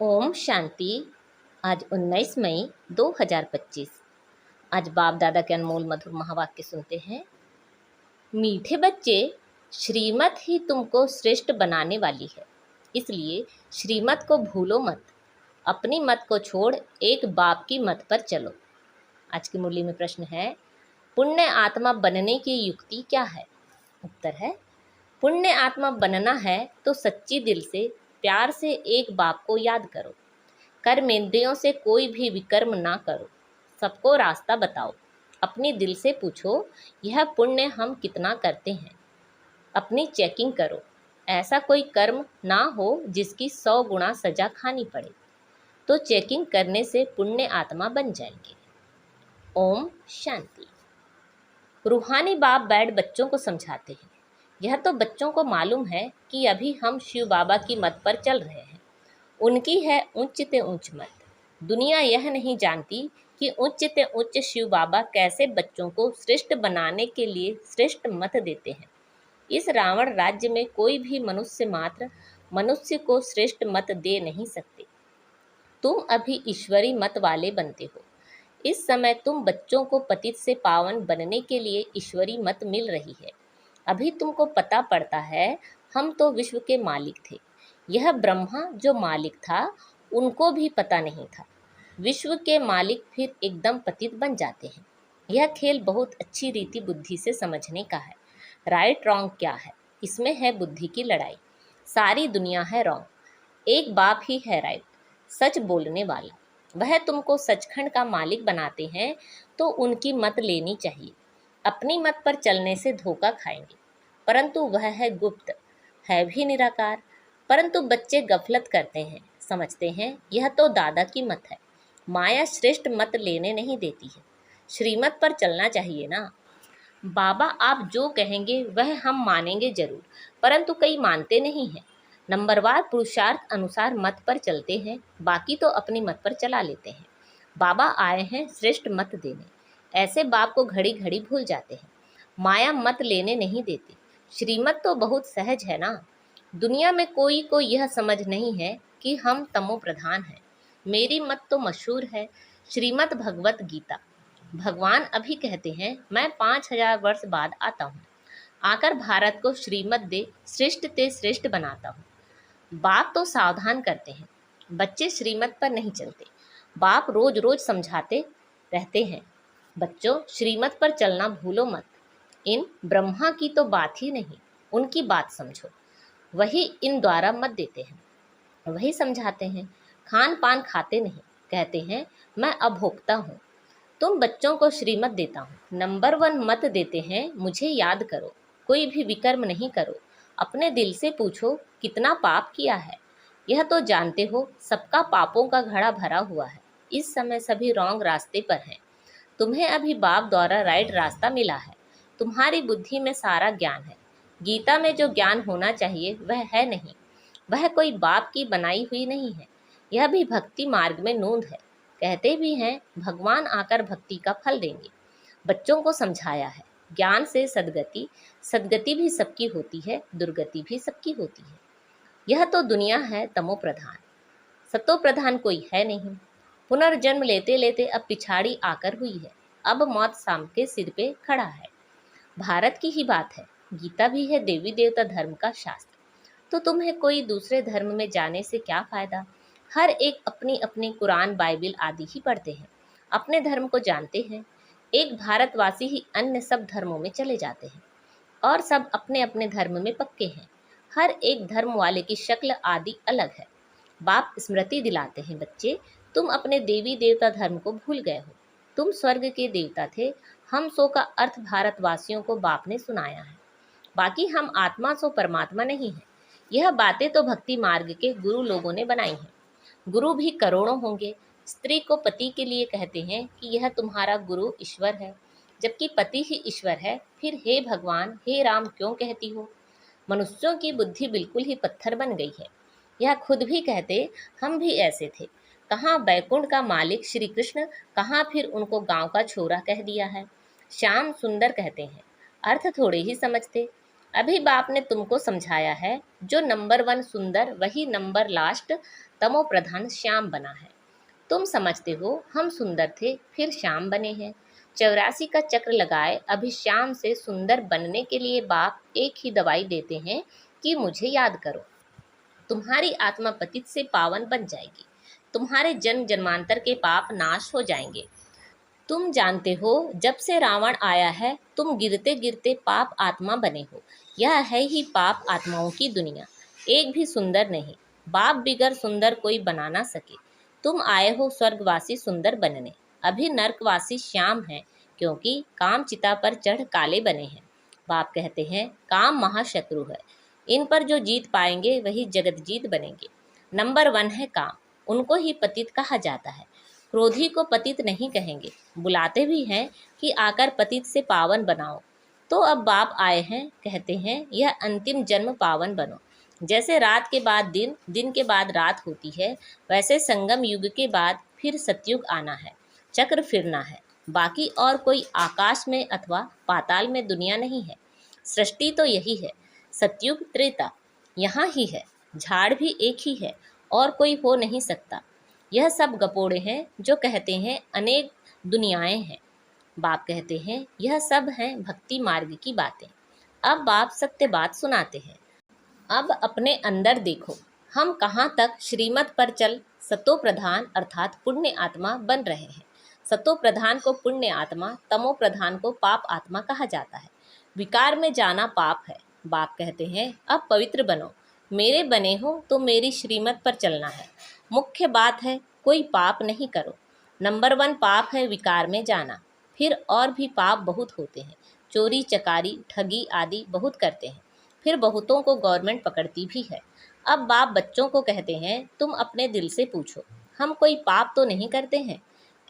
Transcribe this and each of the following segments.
ओम शांति। आज 19 मई 2025। आज बाप दादा के अनमोल मधुर महावाक्य सुनते हैं। मीठे बच्चे, श्रीमत ही तुमको श्रेष्ठ बनाने वाली है, इसलिए श्रीमत को भूलो मत। अपनी मत को छोड़ एक बाप की मत पर चलो। आज की मुरली में प्रश्न है, पुण्य आत्मा बनने की युक्ति क्या है? उत्तर है, पुण्य आत्मा बनना है तो सच्ची दिल से प्यार से एक बाप को याद करो। कर्मेंद्रियों से कोई भी विकर्म ना करो, सबको रास्ता बताओ। अपनी दिल से पूछो, यह पुण्य हम कितना करते हैं। अपनी चेकिंग करो, ऐसा कोई कर्म ना हो जिसकी 100 गुना सजा खानी पड़े, तो चेकिंग करने से पुण्य आत्मा बन जाएंगे। ओम शांति। रूहानी बाप बैठ बच्चों को समझाते हैं। यह तो बच्चों को मालूम है कि अभी हम शिव बाबा की मत पर चल रहे हैं। उनकी है उच्च ते उच्च मत। दुनिया यह नहीं जानती कि उच्च ते उच्च शिव बाबा कैसे बच्चों को श्रेष्ठ बनाने के लिए श्रेष्ठ मत देते हैं। इस रावण राज्य में कोई भी मनुष्य मात्र मनुष्य को श्रेष्ठ मत दे नहीं सकते। तुम अभी ईश्वरी मत वाले बनते हो। इस समय तुम बच्चों को पतित से पावन बनने के लिए ईश्वरी मत मिल रही है। अभी तुमको पता पड़ता है, हम तो विश्व के मालिक थे। यह ब्रह्मा जो मालिक था, उनको भी पता नहीं था। विश्व के मालिक फिर एकदम पतित बन जाते हैं। यह खेल बहुत अच्छी रीति बुद्धि से समझने का है। राइट रॉन्ग क्या है, इसमें है बुद्धि की लड़ाई। सारी दुनिया है रॉन्ग, एक बाप ही है राइट, सच बोलने वाला। वह तुमको सचखंड का मालिक बनाते हैं, तो उनकी मत लेनी चाहिए। अपनी मत पर चलने से धोखा खाएंगे, परंतु वह है गुप्त, है भी निराकार। परंतु बच्चे गफलत करते हैं, समझते हैं यह तो दादा की मत है। माया श्रेष्ठ मत लेने नहीं देती है, श्रीमत पर चलना चाहिए ना। बाबा आप जो कहेंगे वह हम मानेंगे जरूर, परंतु कई मानते नहीं हैं। नंबरवार पुरुषार्थ अनुसार मत पर चलते हैं, बाकी तो अपनी मत पर चला लेते हैं। बाबा आए हैं श्रेष्ठ मत देने, ऐसे बाप को घड़ी घड़ी भूल जाते हैं। माया मत लेने नहीं देते। श्रीमत तो बहुत सहज है ना। दुनिया में कोई को यह समझ नहीं है कि हम तमो प्रधान हैं। मेरी मत तो मशहूर है, श्रीमत भगवत गीता। भगवान अभी कहते हैं, मैं 5000 वर्ष बाद आता हूँ, आकर भारत को श्रीमत दे श्रेष्ठ ते श्रेष्ठ बनाता हूँ। बाप तो सावधान करते हैं, बच्चे श्रीमत पर नहीं चलते। बाप रोज रोज समझाते रहते हैं, बच्चों श्रीमत पर चलना भूलो मत। इन ब्रह्मा की तो बात ही नहीं, उनकी बात समझो। वही इन द्वारा मत देते हैं, वही समझाते हैं। खान पान खाते नहीं, कहते हैं मैं अभोक्ता हूँ। तुम बच्चों को श्रीमत देता हूँ, नंबर 1 मत देते हैं, मुझे याद करो, कोई भी विकर्म नहीं करो। अपने दिल से पूछो कितना पाप किया है। यह तो जानते हो सबका पापों का घड़ा भरा हुआ है। इस समय सभी रॉन्ग रास्ते पर हैं। तुम्हें अभी बाप द्वारा राइट रास्ता मिला है। तुम्हारी बुद्धि में सारा ज्ञान है। गीता में जो ज्ञान होना चाहिए वह है नहीं। वह कोई बाप की बनाई हुई नहीं है, यह भी भक्ति मार्ग में नोंद है। कहते भी हैं भगवान आकर भक्ति का फल देंगे। बच्चों को समझाया है, ज्ञान से सदगति, सदगति भी सबकी होती है, दुर्गति भी सबकी होती है। यह तो दुनिया है तमो प्रधान, सतो प्रधान कोई है नहीं। पुनर्जन्म लेते लेते अब पिछाड़ी आकर हुई है, अब मौत शाम के सिर पे खड़ा है। भारत की ही बात है, गीता भी है देवी देवता धर्म का शास्त्र। तो तुम्हें कोई दूसरे धर्म में जाने से क्या फायदा। हर एक अपनी अपनी कुरान बाइबिल आदि ही पढ़ते हैं, अपने धर्म को जानते हैं। एक भारतवासी ही अन्य सब धर्मों में चले जाते हैं, और सब अपने अपने धर्म में पक्के हैं। हर एक धर्म वाले की शक्ल आदि अलग है। बाप स्मृति दिलाते हैं, बच्चे तुम अपने देवी देवता धर्म को भूल गए हो। तुम स्वर्ग के देवता थे, हम सो का अर्थ भारतवासियों को बाप ने सुनाया है। बाकी हम आत्मा सो परमात्मा नहीं है। यह बातें तो भक्ति मार्ग के गुरु लोगों ने बनाई हैं। गुरु भी करोड़ों होंगे। स्त्री को पति के लिए कहते हैं कि यह तुम्हारा गुरु ईश्वर है, जबकि पति ही ईश्वर है। फिर हे भगवान हे राम क्यों कहती हो। मनुष्यों की बुद्धि बिल्कुल ही पत्थर बन गई है। यह खुद भी कहते हम भी ऐसे थे। कहाँ बैकुंठ का मालिक श्री कृष्ण, कहाँ फिर उनको गांव का छोरा कह दिया है। श्याम सुंदर कहते हैं, अर्थ थोड़े ही समझते। अभी बाप ने तुमको समझाया है, जो नंबर 1 सुंदर वही नंबर लास्ट तमो प्रधान श्याम बना है। तुम समझते हो हम सुंदर थे फिर श्याम बने हैं। 84 का चक्र लगाए अभी श्याम से सुंदर बनने के लिए बाप एक ही दवाई देते हैं कि मुझे याद करो। तुम्हारी आत्मा पतित से पावन बन जाएगी। तुम्हारे जन्म जन्मांतर के पाप नाश हो जाएंगे। तुम जानते हो जब से रावण आया है तुम गिरते गिरते पाप आत्मा बने हो। यह है ही पाप आत्माओं की दुनिया। एक भी सुंदर नहीं। बाप बिगर सुंदर कोई बना ना सके। तुम आए हो स्वर्गवासी सुंदर बनने। अभी नरकवासी श्याम है क्योंकि काम चिता पर चढ़ काले बने हैं। बाप कहते हैं काम महाशत्रु है। इन पर जो जीत पाएंगे वही जगत जीत बनेंगे। नंबर 1 है काम। उनको ही पतित कहा जाता है। क्रोधी को पतित नहीं कहेंगे। बुलाते भी हैं कि आकर पतित से पावन बनाओ। तो अब बाप आए हैं कहते हैं यह अंतिम जन्म पावन बनो। जैसे रात के बाद दिन, दिन के बाद रात होती है, वैसे संगम युग के बाद फिर सतयुग आना है। चक्र फिरना है। बाकी और कोई आकाश में अथवा पाताल में दुनिया नहीं है। सृष्टि तो यही है। सतयुग त्रेता यहाँ ही है। झाड़ भी एक ही है और कोई हो नहीं सकता। यह सब गपोड़े हैं जो कहते हैं अनेक दुनियाएं हैं। बाप कहते हैं यह सब हैं भक्ति मार्ग की बातें। अब बाप सत्य बात सुनाते हैं। अब अपने अंदर देखो हम कहाँ तक श्रीमत पर चल सतो प्रधान अर्थात पुण्य आत्मा बन रहे हैं। सतो प्रधान को पुण्य आत्मा, तमो प्रधान को पाप आत्मा कहा जाता है। विकार में जाना पाप है। बाप कहते हैं अब पवित्र बनो। मेरे बने हो तो मेरी श्रीमत पर चलना है। मुख्य बात है कोई पाप नहीं करो। नंबर 1 पाप है विकार में जाना। फिर और भी पाप बहुत होते हैं। चोरी चकारी ठगी आदि बहुत करते हैं। फिर बहुतों को गवर्नमेंट पकड़ती भी है। अब बाप बच्चों को कहते हैं तुम अपने दिल से पूछो हम कोई पाप तो नहीं करते हैं।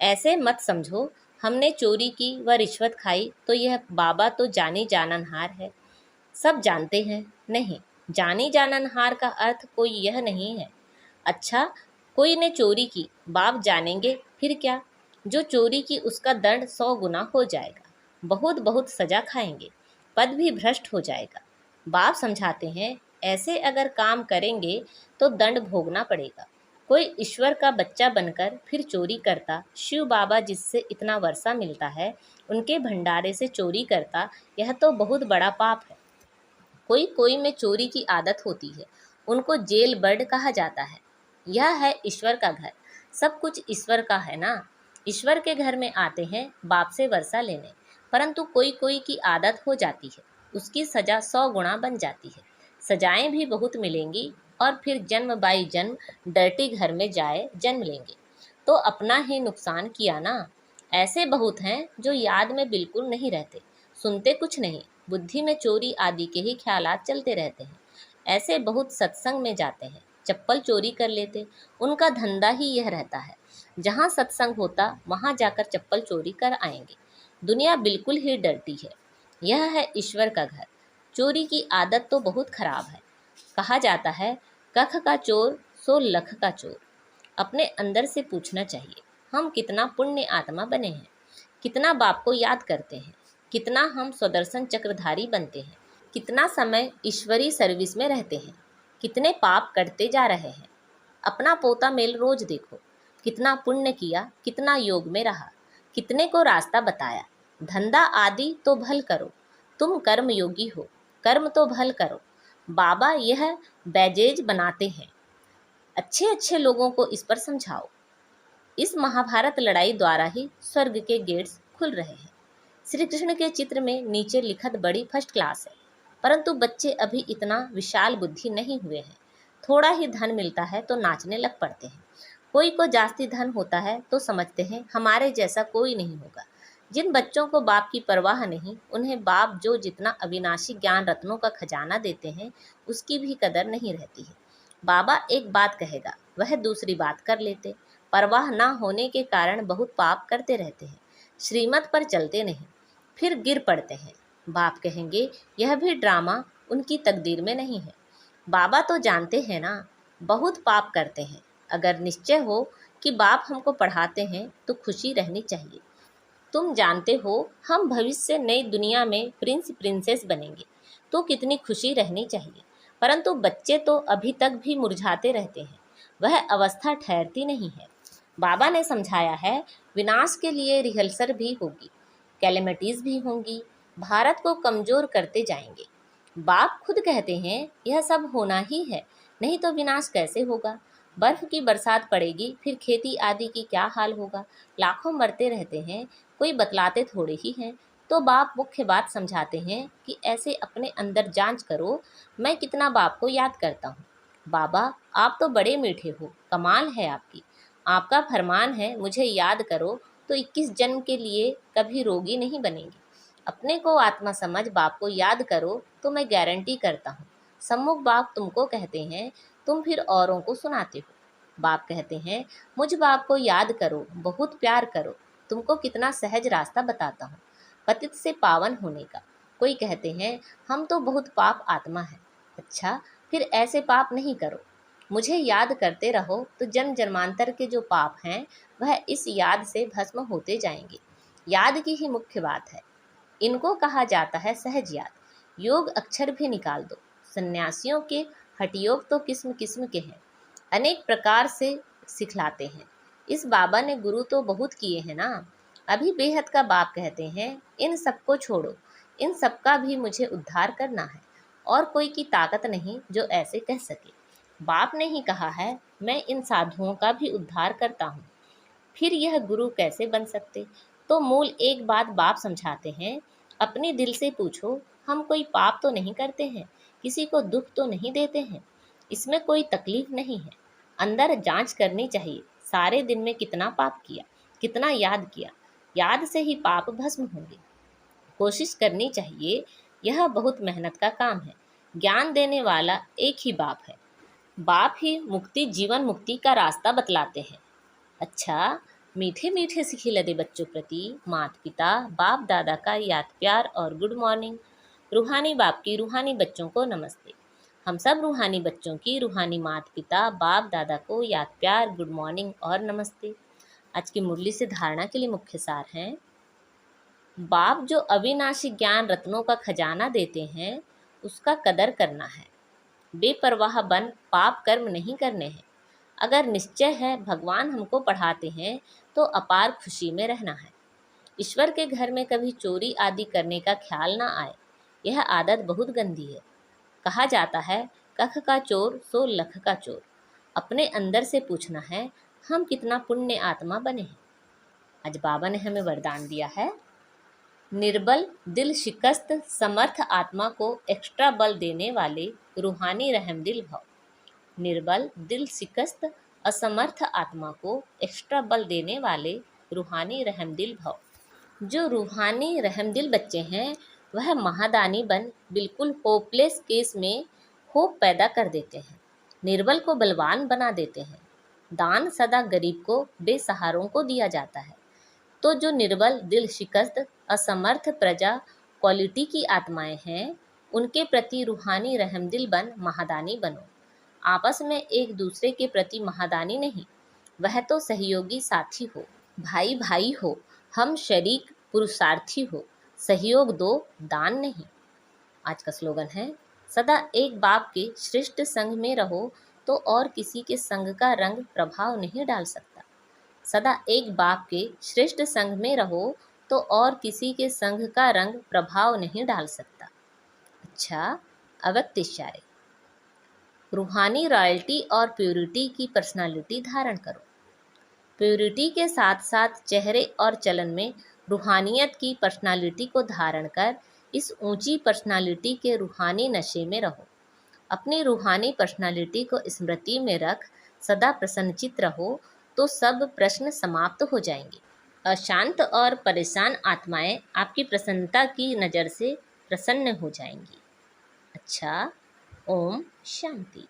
ऐसे मत समझो हमने चोरी की व रिश्वत खाई तो यह बाबा तो जानी जाननहार है। सब जानते हैं नहीं। जानी जाननहार का अर्थ कोई यह नहीं है। अच्छा कोई ने चोरी की, बाप जानेंगे फिर क्या। जो चोरी की उसका दंड 100 गुना हो जाएगा। बहुत बहुत सजा खाएंगे। पद भी भ्रष्ट हो जाएगा। बाप समझाते हैं ऐसे अगर काम करेंगे तो दंड भोगना पड़ेगा। कोई ईश्वर का बच्चा बनकर फिर चोरी करता, शिव बाबा जिससे इतना वर्षा मिलता है उनके भंडारे से चोरी करता, यह तो बहुत बड़ा पाप है। कोई कोई में चोरी की आदत होती है, उनको जेल बर्ड कहा जाता है। यह है ईश्वर का घर। सब कुछ ईश्वर का है ना। ईश्वर के घर में आते हैं बाप से वर्षा लेने, परंतु कोई कोई की आदत हो जाती है, उसकी सजा 100 गुना बन जाती है। सजाएं भी बहुत मिलेंगी और फिर जन्म बाई जन्म डर्टी घर में जाए जन्म लेंगे तो अपना ही नुकसान किया ना। ऐसे बहुत हैं जो याद में बिल्कुल नहीं रहते, सुनते कुछ नहीं, बुद्धि में चोरी आदि के ही ख्यालात चलते रहते हैं। ऐसे बहुत सत्संग में जाते हैं, चप्पल चोरी कर लेते, उनका धंधा ही यह रहता है। जहाँ सत्संग होता वहाँ जाकर चप्पल चोरी कर आएंगे। दुनिया बिल्कुल ही डरती है। यह है ईश्वर का घर। चोरी की आदत तो बहुत खराब है। कहा जाता है कख का चोर सो लख का चोर। अपने अंदर से पूछना चाहिए हम कितना पुण्य आत्मा बने हैं, कितना बाप को याद करते हैं, कितना हम स्वदर्शन चक्रधारी बनते हैं, कितना समय ईश्वरी सर्विस में रहते हैं, कितने पाप करते जा रहे हैं। अपना पोता मेल रोज देखो, कितना पुण्य किया, कितना योग में रहा, कितने को रास्ता बताया। धंधा आदि तो भल करो, तुम कर्म योगी हो, कर्म तो भल करो। बाबा यह बैजेज बनाते हैं। अच्छे अच्छे लोगों को इस पर समझाओ। इस महाभारत लड़ाई द्वारा ही स्वर्ग के गेट्स खुल रहे हैं। श्री कृष्ण के चित्र में नीचे लिखत बड़ी फर्स्ट क्लास है, परंतु बच्चे अभी इतना विशाल बुद्धि नहीं हुए हैं। थोड़ा ही धन मिलता है तो नाचने लग पड़ते हैं। कोई को जास्ती धन होता है तो समझते हैं हमारे जैसा कोई नहीं होगा। जिन बच्चों को बाप की परवाह नहीं, उन्हें बाप जो जितना अविनाशी ज्ञान रत्नों का खजाना देते हैं उसकी भी कदर नहीं रहती है। बाबा एक बात कहेगा वह दूसरी बात कर लेते। परवाह ना होने के कारण बहुत पाप करते रहते हैं। श्रीमत पर चलते नहीं, फिर गिर पड़ते हैं। बाप कहेंगे यह भी ड्रामा उनकी तकदीर में नहीं है। बाबा तो जानते हैं ना, बहुत पाप करते हैं। अगर निश्चय हो कि बाप हमको पढ़ाते हैं तो खुशी रहनी चाहिए। तुम जानते हो हम भविष्य नई दुनिया में प्रिंस प्रिंसेस बनेंगे तो कितनी खुशी रहनी चाहिए। परंतु बच्चे तो अभी तक भी मुरझाते रहते हैं। वह अवस्था ठहरती नहीं है। बाबा ने समझाया है, विनाश के लिए रिहर्सल भी होगी, कैलेमिटीज भी होंगी, भारत को कमजोर करते जाएंगे। बाप खुद कहते हैं यह सब होना ही है, नहीं तो विनाश कैसे होगा। बर्फ की बरसात पड़ेगी, फिर खेती आदि की क्या हाल होगा। लाखों मरते रहते हैं, कोई बतलाते थोड़े ही हैं। तो बाप मुख्य बात समझाते हैं कि ऐसे अपने अंदर जांच करो, मैं कितना बाप को याद करता हूँ। बाबा आप तो बड़े मीठे हो, कमाल है आपकी। आपका फरमान है मुझे याद करो तो 21 जन्म के लिए कभी रोगी नहीं बनेंगे। अपने को आत्मा समझ बाप को याद करो तो मैं गारंटी करता हूँ सम्मुख बाप तुमको कहते हैं, तुम फिर औरों को सुनाते हो। बाप कहते हैं मुझ बाप को याद करो, बहुत प्यार करो, तुमको कितना सहज रास्ता बताता हूँ पतित से पावन होने का। कोई कहते हैं हम तो बहुत पाप आत्मा है। अच्छा, फिर ऐसे पाप नहीं करो, मुझे याद करते रहो तो जन्म जन्मांतर के जो पाप हैं वह इस याद से भस्म होते जाएंगे। याद की ही मुख्य बात है, इनको कहा जाता है सहज याद। योग अक्षर भी निकाल दो। सन्यासियों के हठयोग तो किस्म किस्म के हैं, अनेक प्रकार से सिखलाते हैं। इस बाबा ने गुरु तो बहुत किए हैं ना। अभी बेहद का बाप कहते हैं इन सबको छोड़ो, इन सबका भी मुझे उद्धार करना है, और कोई की ताकत नहीं जो ऐसे कह सके। बाप ने ही कहा है मैं इन साधुओं का भी उद्धार करता हूँ, फिर यह गुरु कैसे बन सकते। तो मूल एक बात बाप समझाते हैं, अपने दिल से पूछो, हम कोई पाप तो नहीं करते हैं, किसी को दुख तो नहीं देते हैं, इसमें कोई तकलीफ नहीं है। अंदर जांच करनी चाहिए, सारे दिन में कितना पाप किया, कितना याद किया। याद से ही पाप भस्म होंगे। कोशिश करनी चाहिए, यह बहुत मेहनत का काम है। ज्ञान देने वाला एक ही बाप है, बाप ही मुक्ति जीवन मुक्ति का रास्ता बतलाते हैं। अच्छा, मीठे मीठे से खिलते बच्चों प्रति माता पिता बाप दादा का याद प्यार और गुड मॉर्निंग। रूहानी बाप की रूहानी बच्चों को नमस्ते। हम सब रूहानी बच्चों की रूहानी माता पिता बाप दादा को याद प्यार गुड मॉर्निंग और नमस्ते। आज की मुरली से धारणा के लिए मुख्य सार हैं, बाप जो अविनाशी ज्ञान रत्नों का खजाना देते हैं उसका कदर करना है। बेपरवाह बन पाप कर्म नहीं करने हैं। अगर निश्चय है भगवान हमको पढ़ाते हैं तो अपार खुशी में रहना है। ईश्वर के घर में कभी चोरी आदि करने का ख्याल ना आए, यह आदत बहुत गंदी है। कहा जाता है कख का चोर सो लख का चोर। अपने अंदर से पूछना है हम कितना पुण्य आत्मा बने हैं। आज बाबा ने हमें वरदान दिया है, निर्बल दिल शिकस्त समर्थ आत्मा को एक्स्ट्रा बल देने वाले रूहानी रहमदिल भव। निर्बल दिल शिकस्त असमर्थ आत्मा को एक्स्ट्रा बल देने वाले रूहानी रहमदिल भव। जो रूहानी रहमदिल बच्चे हैं वह महादानी बन बिल्कुल होपलेस केस में होप पैदा कर देते हैं, निर्बल को बलवान बना देते हैं। दान सदा गरीब को बेसहारों को दिया जाता है। तो जो निर्बल दिल शिकस्त असमर्थ प्रजा क्वालिटी की आत्माएं हैं उनके प्रति रूहानी रहमदिल बन महादानी बनो। आपस में एक दूसरे के प्रति महादानी नहीं, वह तो सहयोगी साथी हो, भाई भाई हो, हम शरीक पुरुषार्थी हो, सहयोग दो दान नहीं। आज का स्लोगन है, सदा एक बाप के श्रेष्ठ संग में रहो तो और किसी के संग का रंग प्रभाव नहीं डाल सकता। सदा एक बाप के श्रेष्ठ संग में रहो तो और किसी के संग का रंग प्रभाव नहीं डाल सकता। अच्छा, अव्यक्त इशारे। रूहानी रॉयल्टी और प्योरिटी की पर्सनालिटी धारण करो। प्योरिटी के साथ साथ चेहरे और चलन में रूहानियत की पर्सनालिटी को धारण कर इस ऊंची पर्सनालिटी के रूहानी नशे में रहो। अपनी रूहानी पर्सनालिटी को स्मृति में रख सदा प्रसन्नचित्त रहो तो सब प्रश्न समाप्त हो जाएंगे। अशांत और परेशान आत्माएं आपकी प्रसन्नता की नज़र से प्रसन्न हो जाएंगी। अच्छा, ओम शांति।